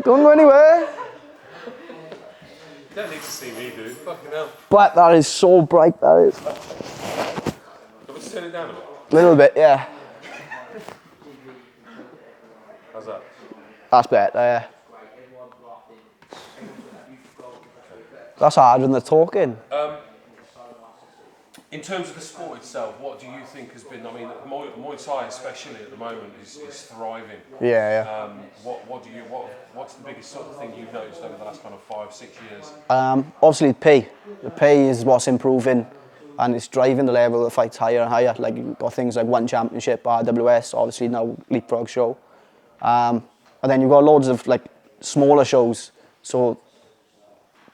Don't go anywhere. You don't need to see me, dude. Fucking hell. But that is so bright, that is. Can we just turn it down a bit? A little bit, yeah. How's that? That's better, yeah. That's hard when they're talking. In terms of the sport itself, what do you think has been? I mean, Muay Thai especially at the moment is thriving. Yeah. What's the biggest sort of thing you've noticed over the last kind of 5-6 years? Obviously pay. The pay is what's improving and it's driving the level of the fights higher and higher. Like you've got things like One Championship, RWS, obviously now Leapfrog show. And then you've got loads of like smaller shows. So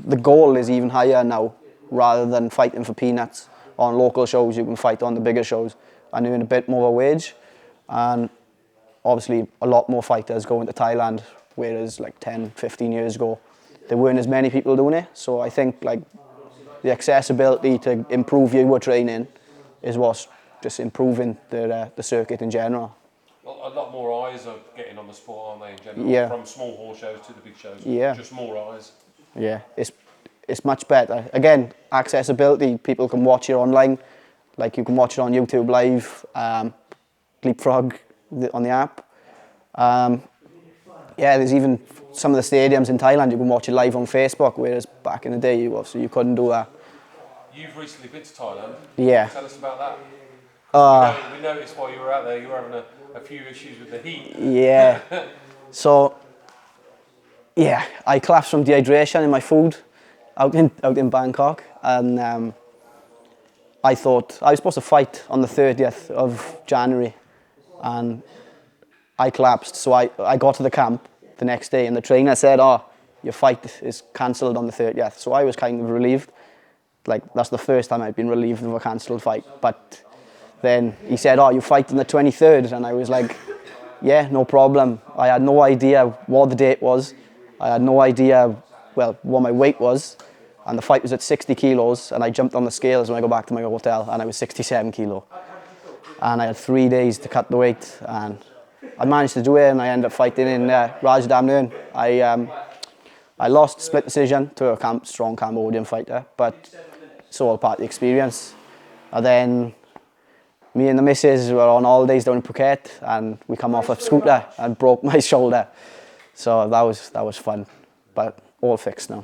the goal is even higher now, rather than fighting for peanuts. On local shows, you can fight on the bigger shows and earn a bit more of a wage. And obviously, a lot more fighters going to Thailand, whereas like 10, 15 years ago, there weren't as many people doing it. So I think like the accessibility to improve your training is what's just improving the circuit in general. Well, a lot more eyes are getting on the sport, aren't they, in general? Yeah. From small hall shows to the big shows. Yeah. Just more eyes. Yeah, it's much better. Again, accessibility, people can watch it online, like you can watch it on YouTube Live, Leapfrog on the app. Yeah, there's even some of the stadiums in Thailand, you can watch it live on Facebook, whereas back in the day, you couldn't do that. You've recently been to Thailand. Yeah. Tell us about that. We noticed while you were out there, you were having a few issues with the heat. Yeah. So, yeah, I collapsed from dehydration in my food out in Bangkok, and I thought I was supposed to fight on the 30th of January, and I collapsed. So I got to the camp the next day, and the trainer said, "Oh, your fight is cancelled on the 30th." So I was kind of relieved. Like that's the first time I've been relieved of a cancelled fight. But then he said, "Oh, you fight on the 23rd," and I was like, "Yeah, no problem." I had no idea what the date was. I had no idea, well, what my weight was. And the fight was at 60 kilos, and I jumped on the scales when I got back to my hotel, and I was 67 kilo. And I had 3 days to cut the weight, and I managed to do it, and I ended up fighting in Rajdamnern. I lost split decision to a strong Cambodian fighter, but it's all part of the experience. And then me and the missus were on holidays down in Phuket, and we come off a scooter and broke my shoulder. So that was fun, but all fixed now.